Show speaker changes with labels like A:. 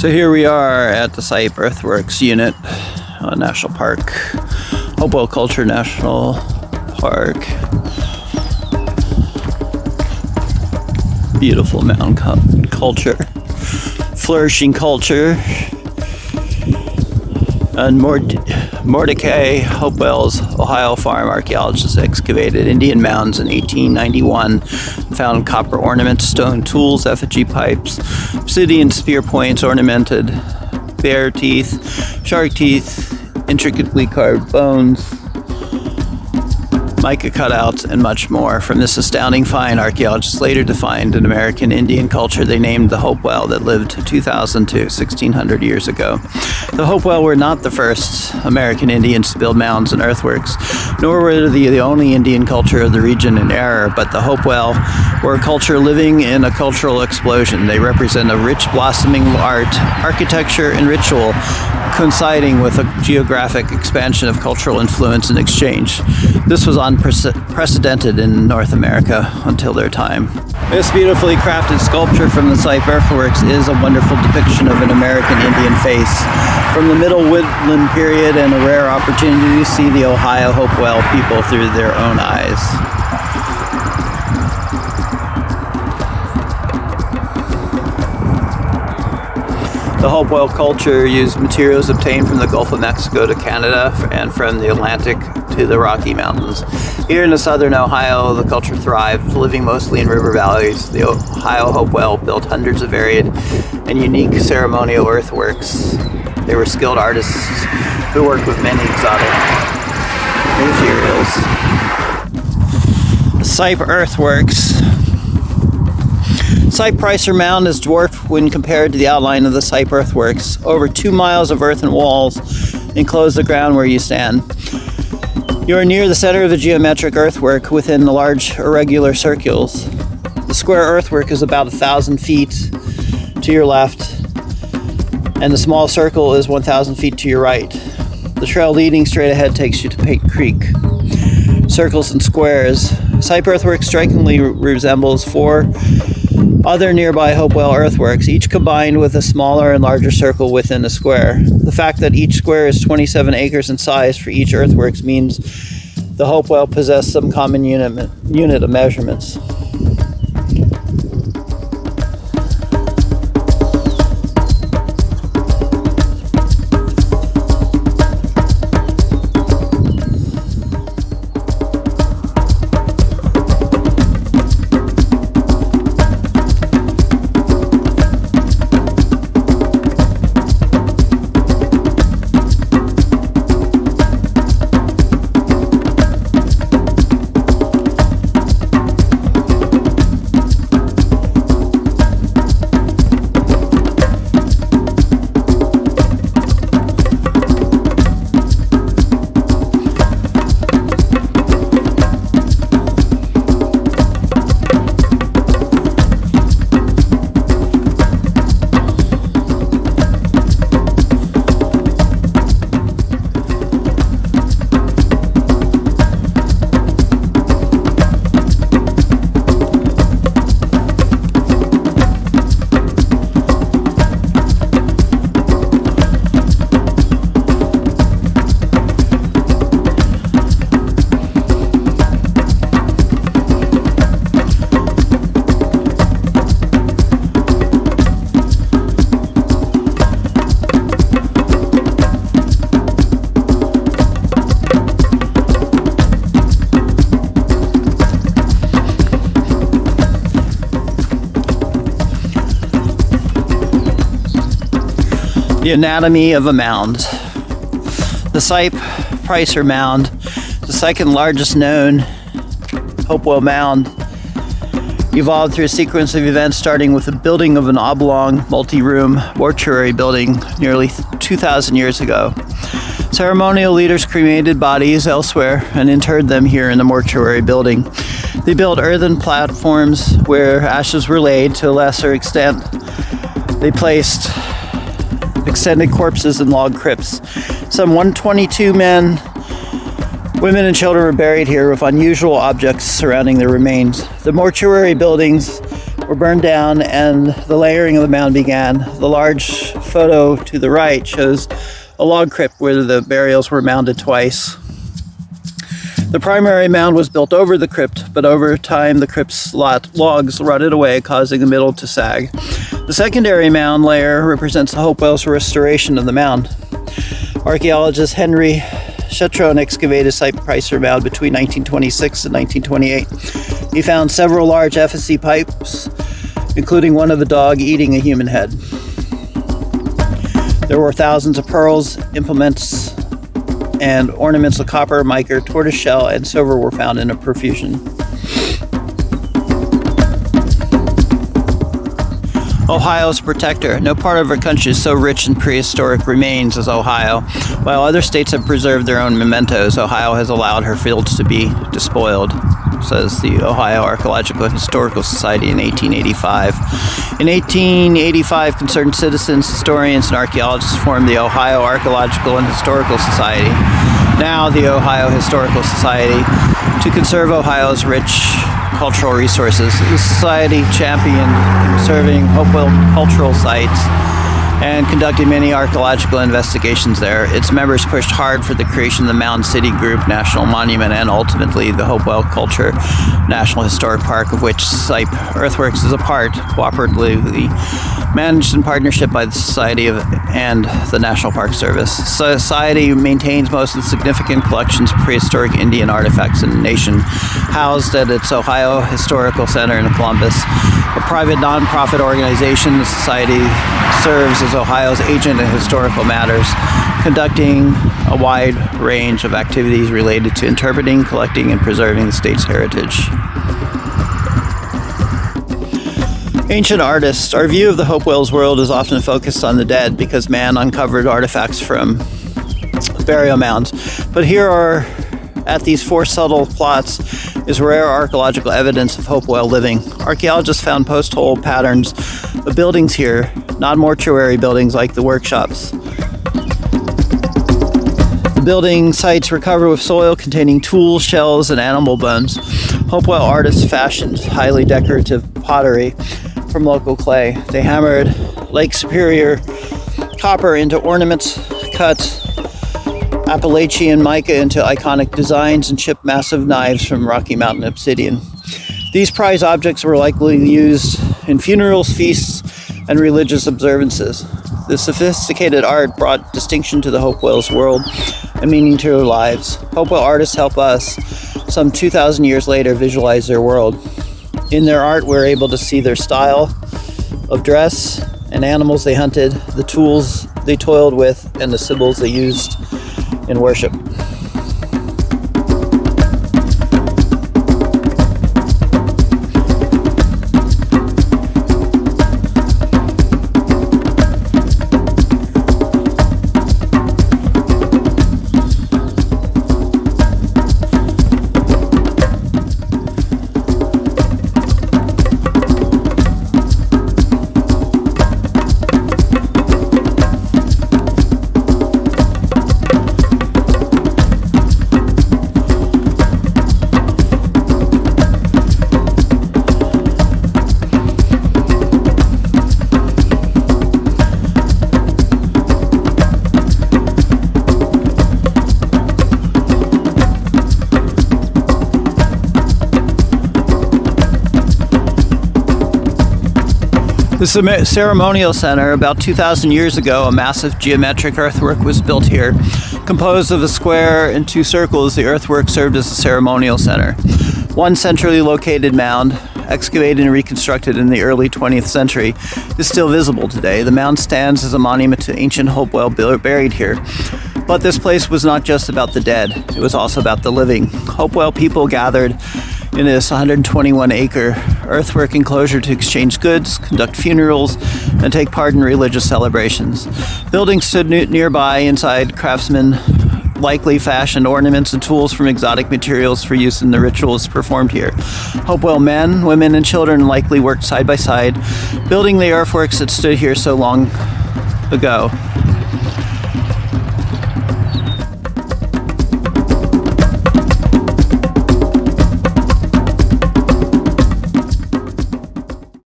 A: So here we are at the Seip Earthworks unit, National Park, Hopewell Culture National Park. Beautiful mountain culture, flourishing culture. And Mordecai Hopewell's Ohio farm archaeologists excavated Indian mounds in 1891, found copper ornaments, stone tools, effigy pipes, obsidian spear points, ornamented bear teeth, shark teeth, intricately carved bones, mica cutouts, and much more. From this astounding find, archaeologists later defined an American Indian culture they named the Hopewell that lived 2,000 to 1,600 years ago. The Hopewell were not the first American Indians to build mounds and earthworks, nor were they the only Indian culture of the region in era, but the Hopewell were a culture living in a cultural explosion. They represent a rich blossoming art, architecture, and ritual coinciding with a geographic expansion of cultural influence and exchange. This was unprecedented in North America until their time. This beautifully crafted sculpture from the Seip Earthworks is a wonderful depiction of an American Indian face from the Middle Woodland period, and a rare opportunity to see the Ohio Hopewell people through their own eyes. The Hopewell culture used materials obtained from the Gulf of Mexico to Canada and from the Atlantic to the Rocky Mountains. Here in the southern Ohio, the culture thrived, living mostly in river valleys. The Ohio Hopewell built hundreds of varied and unique ceremonial earthworks. They were skilled artists who worked with many exotic materials. The Seip Earthworks. Seip Pricer Mound is dwarfed when compared to the outline of the Seip Earthworks. Over 2 miles of earthen walls enclose the ground where you stand. You are near the center of the geometric earthwork within the large irregular circles. The square earthwork is about 1,000 feet to your left, and the small circle is 1,000 feet to your right. The trail leading straight ahead takes you to Paint Creek. Circles and squares. Seip Earthworks strikingly resembles 4 other nearby Hopewell earthworks, each combined with a smaller and larger circle within a square. The fact that each square is 27 acres in size for each earthworks means the Hopewell possess some common unit of measurements. The anatomy of a mound. The Seip Pricer Mound, the second largest known Hopewell mound, evolved through a sequence of events starting with the building of an oblong, multi-room mortuary building nearly 2,000 years ago. Ceremonial leaders cremated bodies elsewhere and interred them here in the mortuary building. They built earthen platforms where ashes were laid. To a lesser extent, they placed extended corpses in log crypts. Some 122 men, women, and children were buried here with unusual objects surrounding their remains. The mortuary buildings were burned down and the layering of the mound began. The large photo to the right shows a log crypt where the burials were mounded twice. The primary mound was built over the crypt, but over time the crypt's logs rotted away, causing the middle to sag. The secondary mound layer represents the Hopewell's restoration of the mound. Archaeologist Henry Chetron excavated Seip Pricer Mound between 1926 and 1928. He found several large effigy pipes, including one of a dog eating a human head. There were thousands of pearls, implements, and ornaments of copper, mica, tortoiseshell, and silver were found in a profusion. Ohio's protector. No part of our country is so rich in prehistoric remains as Ohio. While other states have preserved their own mementos, Ohio has allowed her fields to be despoiled, says the Ohio Archaeological and Historical Society in 1885. In 1885, concerned citizens, historians, and archaeologists formed the Ohio Archaeological and Historical Society, now the Ohio Historical Society, to conserve Ohio's rich cultural resources. The society championed conserving Hopewell cultural sites and conducted many archaeological investigations there. Its members pushed hard for the creation of the Mound City Group National Monument and ultimately the Hopewell Culture National Historic Park, of which Seip Earthworks is a part, cooperatively managed in partnership by the Society and the National Park Service. Society maintains most of the significant collections of prehistoric Indian artifacts in the nation, housed at its Ohio Historical Center in Columbus. A private nonprofit organization, the Society serves as Ohio's agent in historical matters, conducting a wide range of activities related to interpreting, collecting, and preserving the state's heritage. Ancient artists. Our view of the Hopewell's world is often focused on the dead because man uncovered artifacts from burial mounds. But here are, at these four subtle plots, is rare archaeological evidence of Hopewell living. Archaeologists found post-hole patterns of buildings here, not mortuary buildings like the workshops. The building sites were covered with soil containing tools, shells, and animal bones. Hopewell artists fashioned highly decorative pottery from local clay. They hammered Lake Superior copper into ornaments, cut Appalachian mica into iconic designs, and chipped massive knives from Rocky Mountain obsidian. These prized objects were likely used in funerals, feasts, and religious observances. The sophisticated art brought distinction to the Hopewell's world and meaning to their lives. Hopewell artists help us, some 2,000 years later, visualize their world. In their art, we're able to see their style of dress and animals they hunted, the tools they toiled with, and the symbols they used in worship. The ceremonial center, about 2,000 years ago, a massive geometric earthwork was built here. Composed of a square and two circles, the earthwork served as a ceremonial center. One centrally located mound, excavated and reconstructed in the early 20th century, is still visible today. The mound stands as a monument to ancient Hopewell buried here. But this place was not just about the dead, it was also about the living. Hopewell people gathered in this 121-acre earthwork enclosure to exchange goods, conduct funerals, and take part in religious celebrations. Buildings stood nearby. Inside, craftsmen likely fashioned ornaments and tools from exotic materials for use in the rituals performed here. Hopewell men, women, and children likely worked side by side, building the earthworks that stood here so long ago.